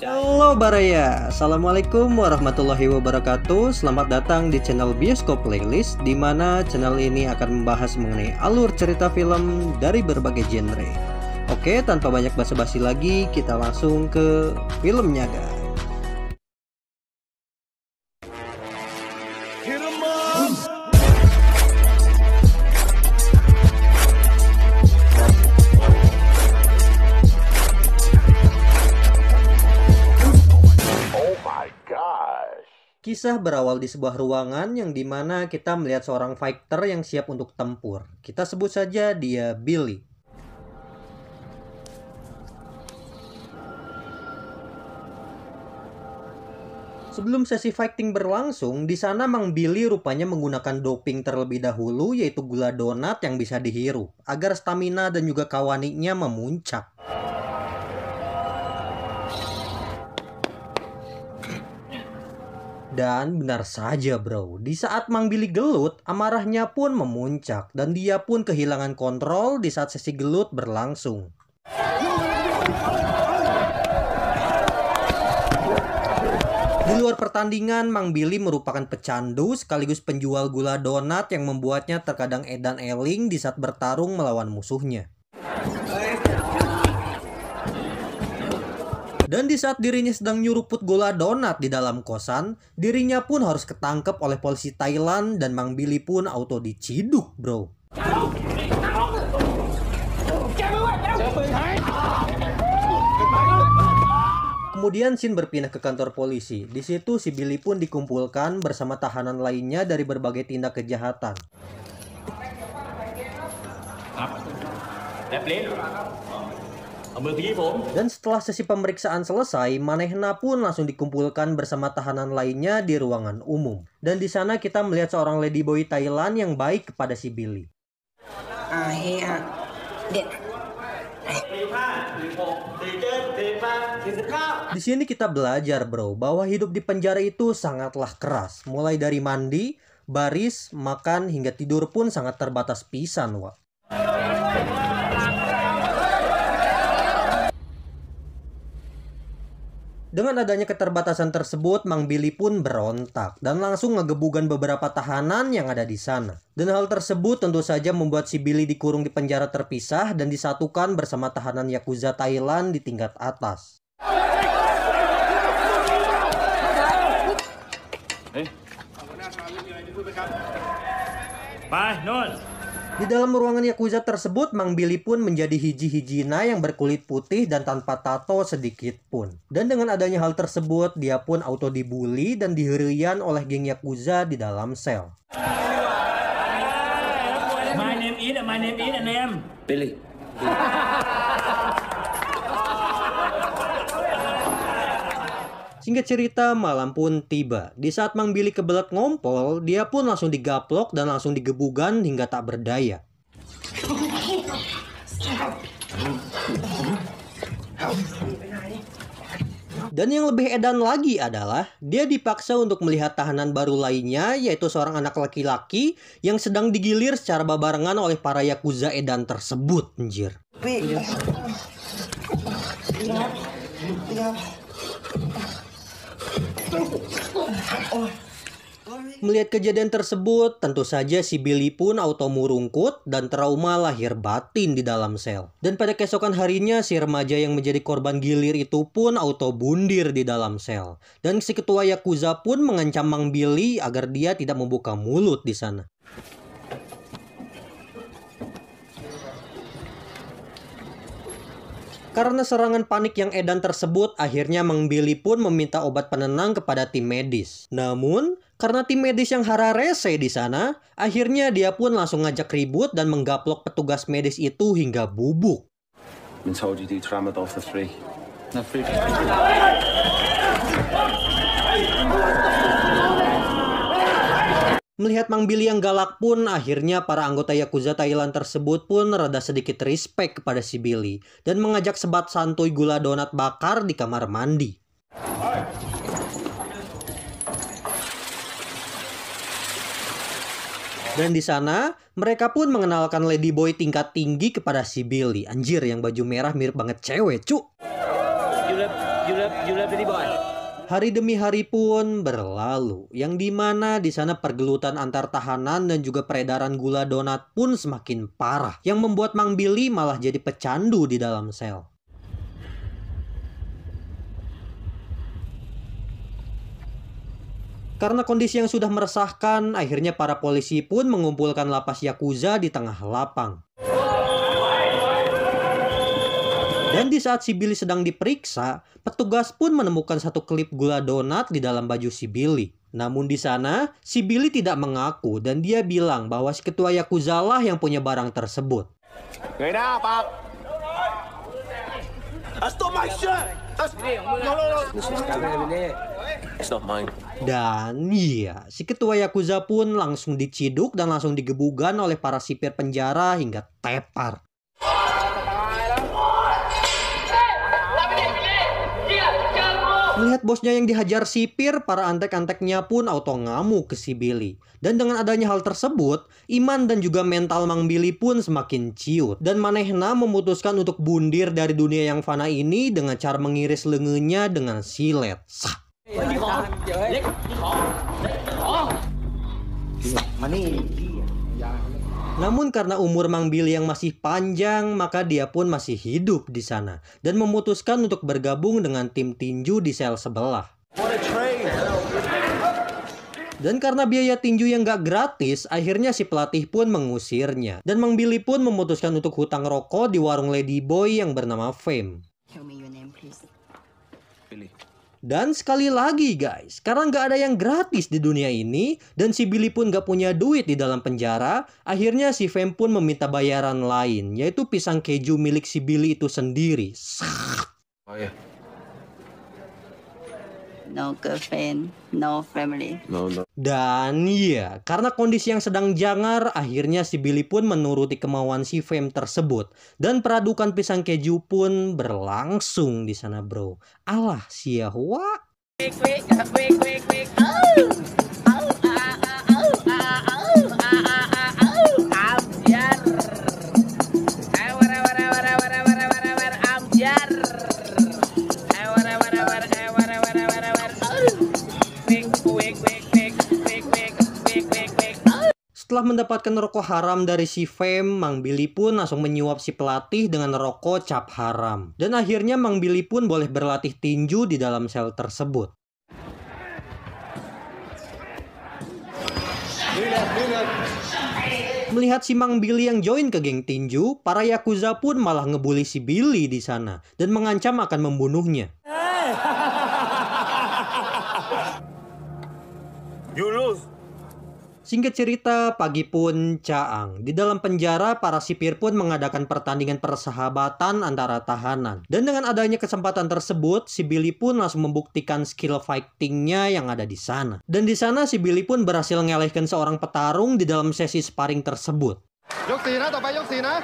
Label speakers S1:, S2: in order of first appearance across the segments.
S1: Halo Baraya, Assalamualaikum warahmatullahi wabarakatuh. Selamat datang di channel Bioskop Playlist, di mana channel ini akan membahas mengenai alur cerita film dari berbagai genre. Oke, tanpa banyak basa-basi lagi, kita langsung ke filmnya guys. Kisah berawal di sebuah ruangan yang dimana kita melihat seorang fighter yang siap untuk tempur. Kita sebut saja dia Billy. Sebelum sesi fighting berlangsung, di sana Mang Billy rupanya menggunakan doping terlebih dahulu, yaitu gula donat yang bisa dihirup, agar stamina dan juga kawaniknya memuncak. Dan benar saja bro, di saat Mang Billy gelut, amarahnya pun memuncak dan dia pun kehilangan kontrol di saat sesi gelut berlangsung. Di luar pertandingan, Mang Billy merupakan pecandu sekaligus penjual gula donat yang membuatnya terkadang edan-eling di saat bertarung melawan musuhnya. Dan di saat dirinya sedang nyuruput gula donat di dalam kosan, dirinya pun harus ketangkep oleh polisi Thailand dan Mang Billy pun auto diciduk, bro. Kemudian scene berpindah ke kantor polisi. Di situ si Billy pun dikumpulkan bersama tahanan lainnya dari berbagai tindak kejahatan. Dan setelah sesi pemeriksaan selesai, manehna pun langsung dikumpulkan bersama tahanan lainnya di ruangan umum. Dan di sana kita melihat seorang ladyboy Thailand yang baik kepada si Billy. Di sini kita belajar bro, bahwa hidup di penjara itu sangatlah keras. Mulai dari mandi, baris, makan, hingga tidur pun sangat terbatas pisan, wak. Dengan adanya keterbatasan tersebut, Mang Billy pun berontak dan langsung ngegebugan beberapa tahanan yang ada di sana. Dan hal tersebut tentu saja membuat si Billy dikurung di penjara terpisah dan disatukan bersama tahanan Yakuza Thailand di tingkat atas. Di dalam ruangan Yakuza tersebut, Mang Billy pun menjadi hiji-hijina yang berkulit putih dan tanpa tato sedikit pun. Dan dengan adanya hal tersebut, dia pun auto dibully dan diherian oleh geng Yakuza di dalam sel.
S2: My name is Billy.
S1: Singkat cerita, malam pun tiba. Di saat Mang Billy kebelet ngompol, dia pun langsung digaplok dan langsung digebugan hingga tak berdaya. Dan yang lebih edan lagi adalah, dia dipaksa untuk melihat tahanan baru lainnya, yaitu seorang anak laki-laki yang sedang digilir secara babarengan oleh para Yakuza edan tersebut, anjir. Melihat kejadian tersebut, tentu saja si Billy pun auto murungkut dan trauma lahir batin di dalam sel. Dan pada keesokan harinya, si remaja yang menjadi korban gilir itu pun auto bundir di dalam sel. Dan si ketua Yakuza pun mengancam Mang Billy agar dia tidak membuka mulut di sana. Karena serangan panik yang edan tersebut, akhirnya Mang Billy pun meminta obat penenang kepada tim medis. Namun, karena tim medis yang hara rese di sana, akhirnya dia pun langsung ngajak ribut dan menggaplok petugas medis itu hingga bubuk. Melihat Mang Billy yang galak pun, akhirnya para anggota Yakuza Thailand tersebut pun rada sedikit respect kepada si Billy dan mengajak sebat santuy gula donat bakar di kamar mandi. Dan di sana, mereka pun mengenalkan ladyboy tingkat tinggi kepada si Billy. Anjir, yang baju merah mirip banget cewek, cu.
S2: love the boy.
S1: Hari demi hari pun berlalu, yang dimana di sana pergelutan antar tahanan dan juga peredaran gula donat pun semakin parah, yang membuat Mang Billy malah jadi pecandu di dalam sel. Karena kondisi yang sudah meresahkan, akhirnya para polisi pun mengumpulkan lapas Yakuza di tengah lapang. Dan di saat si Billy sedang diperiksa, petugas pun menemukan satu klip gula donat di dalam baju si Billy. Namun di sana, si Billy tidak mengaku dan dia bilang bahwa si ketua Yakuza lah yang punya barang tersebut. Dan iya, si ketua Yakuza pun langsung diciduk dan langsung digebugan oleh para sipir penjara hingga tepar. Melihat bosnya yang dihajar sipir, para antek-anteknya pun auto ngamuk ke si Billy. Dan dengan adanya hal tersebut, iman dan juga mental Mang Billy pun semakin ciut. Dan manehna memutuskan untuk bundir dari dunia yang fana ini dengan cara mengiris lengannya dengan silet. Sah. Namun karena umur Mang Billy yang masih panjang, maka dia pun masih hidup di sana dan memutuskan untuk bergabung dengan tim tinju di sel sebelah. Dan karena biaya tinju yang gak gratis, akhirnya si pelatih pun mengusirnya. Dan Mang Billy pun memutuskan untuk hutang rokok di warung Ladyboy yang bernama Fame.
S3: Tell me your name, please.
S2: Billy.
S1: Dan sekali lagi guys, karena nggak ada yang gratis di dunia ini, dan si Billy pun nggak punya duit di dalam penjara, akhirnya si Fame pun meminta bayaran lain, yaitu pisang keju milik si Billy itu sendiri.
S2: Oh ya.
S3: No girlfriend, no family.
S2: No.
S1: Dan iya, karena kondisi yang sedang jangar, akhirnya si Billy pun menuruti kemauan si Fame tersebut. Dan peradukan pisang keju pun berlangsung di sana bro. Alah siahwa. Setelah mendapatkan rokok haram dari si Fame, Mang Billy pun langsung menyuap si pelatih dengan rokok cap haram. Dan akhirnya Mang Billy pun boleh berlatih tinju di dalam sel tersebut. Melihat si Mang Billy yang join ke geng tinju, para Yakuza pun malah ngebully si Billy di sana dan mengancam akan membunuhnya.
S2: You lose.
S1: Singkat cerita, pagi pun caang. Di dalam penjara, para sipir pun mengadakan pertandingan persahabatan antara tahanan. Dan dengan adanya kesempatan tersebut, si Billy pun langsung membuktikan skill fightingnya yang ada di sana. Dan di sana si Billy pun berhasil ngelehkan seorang petarung di dalam sesi sparring tersebut.
S4: Yuk sini, topai yuk sini.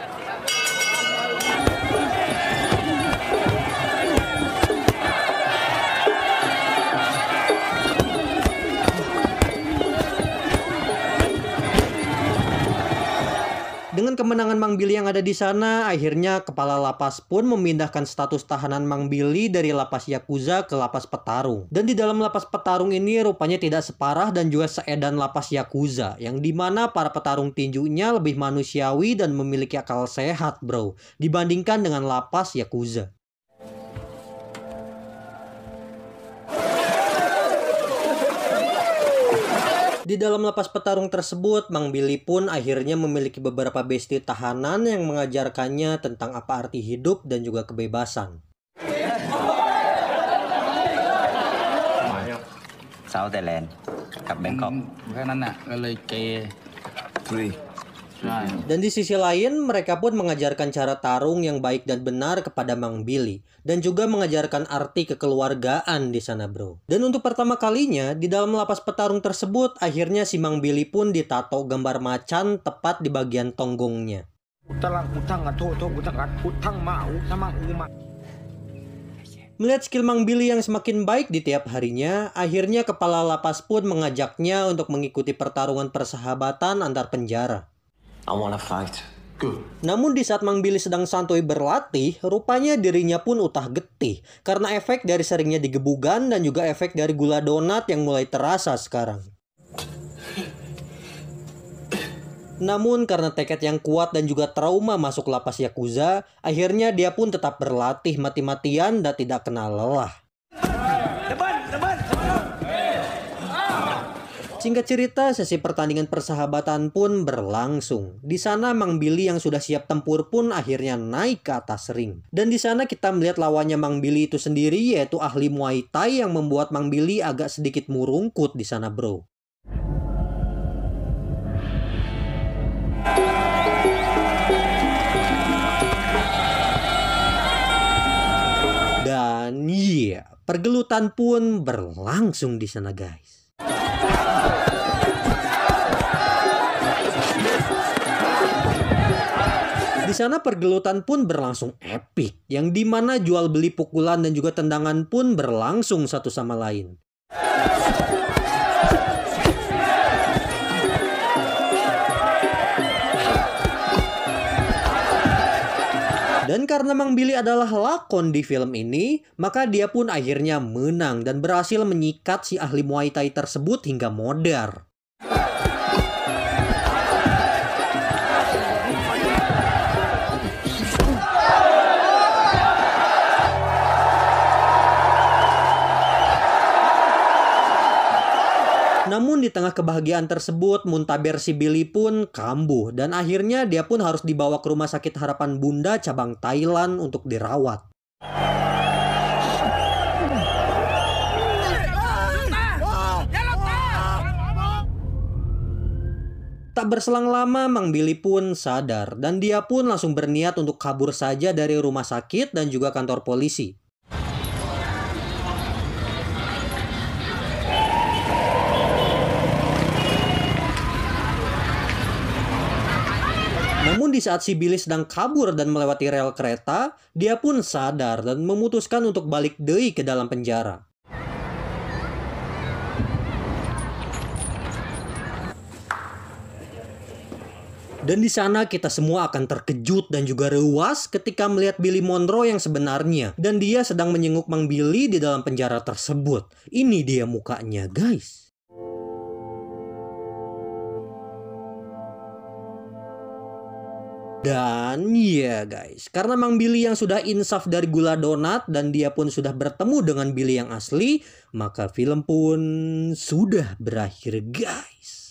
S1: Dengan kemenangan Mang Billy yang ada di sana, akhirnya kepala lapas pun memindahkan status tahanan Mang Billy dari lapas Yakuza ke lapas petarung. Dan di dalam lapas petarung ini rupanya tidak separah dan juga seedan lapas Yakuza, yang dimana para petarung tinjunya lebih manusiawi dan memiliki akal sehat bro, dibandingkan dengan lapas Yakuza. Di dalam lapas petarung tersebut, Mang Billy pun akhirnya memiliki beberapa bestie tahanan yang mengajarkannya tentang apa arti hidup dan juga kebebasan.
S5: South Thailand กับ Bangkok
S6: แค่นั้นน่ะก็เลยเกย์
S2: Free.
S6: ใช่
S1: Dan di sisi lain, mereka pun mengajarkan cara tarung yang baik dan benar kepada Mang Billy. Dan juga mengajarkan arti kekeluargaan di sana bro. Dan untuk pertama kalinya, di dalam lapas petarung tersebut, akhirnya si Mang Billy pun ditato gambar macan tepat di bagian tonggongnya. Melihat skill Mang Billy yang semakin baik di tiap harinya, akhirnya kepala lapas pun mengajaknya untuk mengikuti pertarungan persahabatan antar penjara.
S2: I wanna fight. Good.
S1: Namun di saat Mang Billy sedang santuy berlatih, rupanya dirinya pun utah getih karena efek dari seringnya digebugan dan juga efek dari gula donat yang mulai terasa sekarang. Namun karena tekad yang kuat dan juga trauma masuk lapas Yakuza, akhirnya dia pun tetap berlatih mati-matian dan tidak kenal lelah. Singkat cerita, sesi pertandingan persahabatan pun berlangsung. Di sana Mang Billy yang sudah siap tempur pun akhirnya naik ke atas ring. Dan di sana kita melihat lawannya Mang Billy itu sendiri, yaitu ahli Muay Thai yang membuat Mang Billy agak sedikit murungkut di sana, bro. Dan iya, pergelutan pun berlangsung di sana, guys. Di sana pergelutan pun berlangsung epik, yang dimana jual beli pukulan dan juga tendangan pun berlangsung satu sama lain. Dan karena Mang Billy adalah lakon di film ini, maka dia pun akhirnya menang dan berhasil menyikat si ahli Muay Thai tersebut hingga modar. Namun di tengah kebahagiaan tersebut, muntaber si Billy pun kambuh dan akhirnya dia pun harus dibawa ke rumah sakit Harapan Bunda cabang Thailand untuk dirawat. Tak berselang lama, Mang Billy pun sadar dan dia pun langsung berniat untuk kabur saja dari rumah sakit dan juga kantor polisi. Namun di saat si Billy sedang kabur dan melewati rel kereta, dia pun sadar dan memutuskan untuk balik deui ke dalam penjara. Dan di sana kita semua akan terkejut dan juga reuas ketika melihat Billy Monroe yang sebenarnya. Dan dia sedang menyenguk Mang Billy di dalam penjara tersebut. Ini dia mukanya, guys. Dan ya guys, karena Mang Billy yang sudah insaf dari gula donat dan dia pun sudah bertemu dengan Billy yang asli, maka film pun sudah berakhir, guys.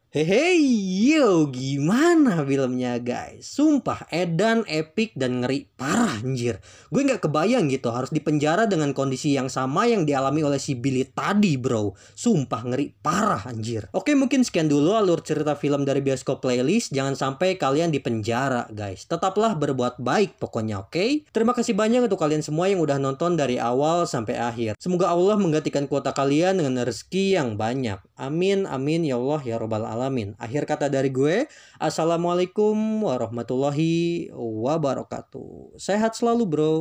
S1: Hehe, yo gimana filmnya guys? Sumpah edan, epic, dan ngeri parah anjir. Gue gak kebayang gitu harus dipenjara dengan kondisi yang sama yang dialami oleh si Billy tadi, bro. Sumpah ngeri parah anjir. Oke, mungkin sekian dulu alur cerita film dari Bioskop Playlist. Jangan sampai kalian dipenjara guys. Tetaplah berbuat baik pokoknya, oke? Terima kasih banyak untuk kalian semua yang udah nonton dari awal sampai akhir. Semoga Allah menggantikan kuota kalian dengan rezeki yang banyak. Amin, amin, ya Allah, ya Rabbal Alamin. Akhir kata dari gue, assalamualaikum warahmatullahi wabarakatuh. Sehat selalu, bro.